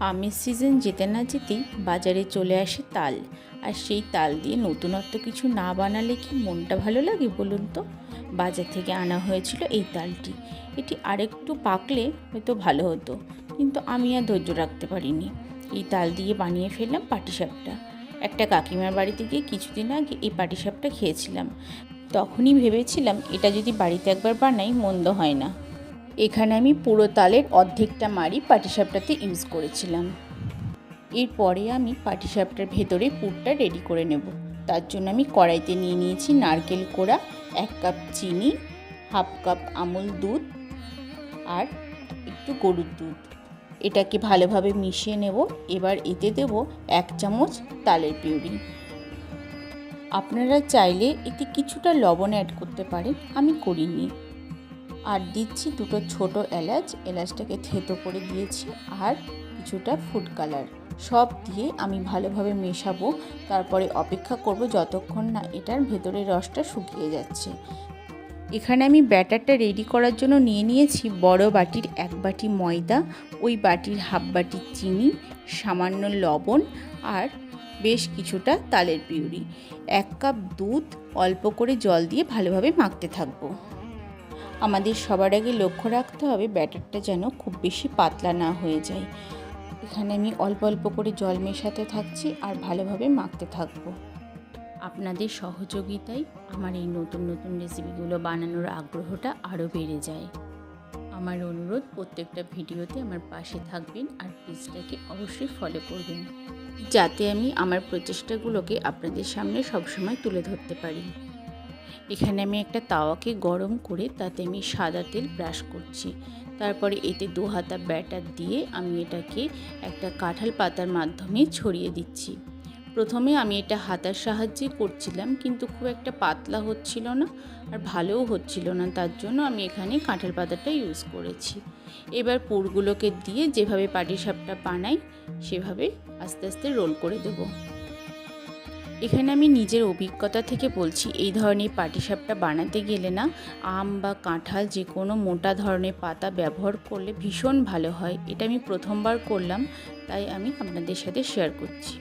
আমের সিজন যেতে না যেতেই বাজারে চলে আসে তাল। আর সেই তাল দিয়ে নতুনত্ব কিছু না বানালে কি মনটা ভালো লাগে বলুন তো। বাজার থেকে আনা হয়েছিল এই তালটি। এটি আরেকটু পাকলে হয়তো ভালো হতো, কিন্তু আমি আর ধৈর্য রাখতে পারিনি। এই তাল দিয়ে বানিয়ে ফেললাম পাটিসাপটা। একটা কাকিমার বাড়িতে গিয়ে কিছুদিন আগে এই পাটিসাপটা খেয়েছিলাম। তখনই ভেবেছিলাম এটা যদি বাড়িতে একবার বানাই মন্দ হয় না। এখানে আমি পুরো তালের অর্ধেকটা মাড়ি পাটিসাপটাতে ইউজ করেছিলাম। এরপরে আমি পাটিসাপটার ভেতরে পুরটা রেডি করে নেব। তার জন্য আমি কড়াইতে নিয়ে নিয়েছি নারকেল কোড়া, 1 কাপ চিনি, হাফ কাপ আমুল দুধ আর একটু গরুর দুধ। এটাকে ভালোভাবে মিশিয়ে নেব। এবার এতে দেব 1 চামচ তালের পিউরি। আপনারা চাইলে এতে কিছুটা লবণ অ্যাড করতে পারেন, আমি করিনি। আর দিচ্ছি 2টো ছোট এলাচ, এলাচটাকে থেতো করে দিয়েছি, আর কিছুটা ফুড কালার। সব দিয়ে আমি ভালোভাবে মেশাবো। তারপরে অপেক্ষা করব যতক্ষণ না এটার ভেতরের রসটা শুকিয়ে যাচ্ছে। এখানে আমি ব্যাটারটা রেডি করার জন্য নিয়ে নিয়েছি বড় বাটির 1 বাটি ময়দা, ওই বাটির হাফ বাটি চিনি, সামান্য লবণ আর বেশ কিছুটা তালের পিউরি, 1 কাপ দুধ, অল্প করে জল দিয়ে ভালোভাবে মাখতে থাকবো। আমাদের সবার আগে লক্ষ্য রাখতে হবে ব্যাটারটা যেন খুব বেশি পাতলা না হয়ে যায়। এখানে আমি অল্প অল্প করে জল মেশাতে থাকছি আর ভালোভাবে মাখতে থাকবো। আপনাদের সহযোগিতায় আমার এই নতুন নতুন রেসিপিগুলো বানানোর আগ্রহটা আরও বেড়ে যায়। আমার অনুরোধ, প্রত্যেকটা ভিডিওতে আমার পাশে থাকবেন আর পেজটাকে অবশ্যই ফলো করবেন, যাতে আমি আমার প্রচেষ্টাগুলোকে আপনাদের সামনে সবসময় তুলে ধরতে পারি। এখানে আমি একটা তাওয়াকে গরম করে তাতে আমি সাদা তেল ব্রাশ করছি। তারপরে এতে 2 হাতা ব্যাটার দিয়ে আমি এটাকে একটা কাঁঠাল পাতার মাধ্যমে ছড়িয়ে দিচ্ছি। প্রথমে আমি এটা হাতার সাহায্যে করছিলাম, কিন্তু খুব একটা পাতলা হচ্ছিল না আর ভালোও হচ্ছিল না, তার জন্য আমি এখানে কাঁঠাল পাতাটা ইউজ করেছি। এবার পুরগুলোকে দিয়ে যেভাবে পাটিসাপটা বানাই সেভাবে আস্তে আস্তে রোল করে দেবো। এখানে আমি নিজের অভিজ্ঞতা থেকে বলছি, এই ধরনের পাটিসাপটা বানাতে গেলে না আম বা কাঁঠাল যে কোনো মোটা ধরনের পাতা ব্যবহার করলে ভীষণ ভালো হয়। এটা আমি প্রথমবার করলাম, তাই আমি আপনাদের সাথে শেয়ার করছি।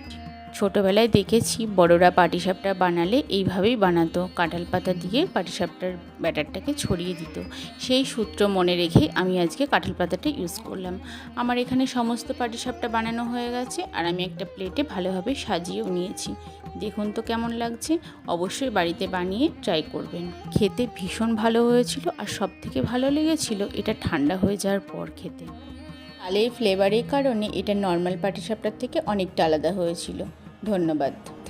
ছোটোবেলায় দেখেছি বড়রা পাটিসাপটা বানালে এইভাবেই বানাতো, কাঁঠাল পাতা দিয়ে পাটিসাপটার ব্যাটারটাকে ছড়িয়ে দিত। সেই সূত্র মনে রেখে আমি আজকে কাঁঠাল পাতাটা ইউজ করলাম। আমার এখানে সমস্ত পাটিসাপটা বানানো হয়ে গেছে আর আমি একটা প্লেটে ভালোভাবে সাজিয়েও নিয়েছি। দেখুন তো কেমন লাগছে। অবশ্যই বাড়িতে বানিয়ে ট্রাই করবেন। খেতে ভীষণ ভালো হয়েছিল, আর সবথেকে ভালো লেগেছিল এটা ঠান্ডা হয়ে যাওয়ার পর খেতে। তালের ফ্লেভারের কারণে এটা নর্মাল পাটিসাপটার থেকে অনেকটা আলাদা হয়েছিল। ধন্যবাদ।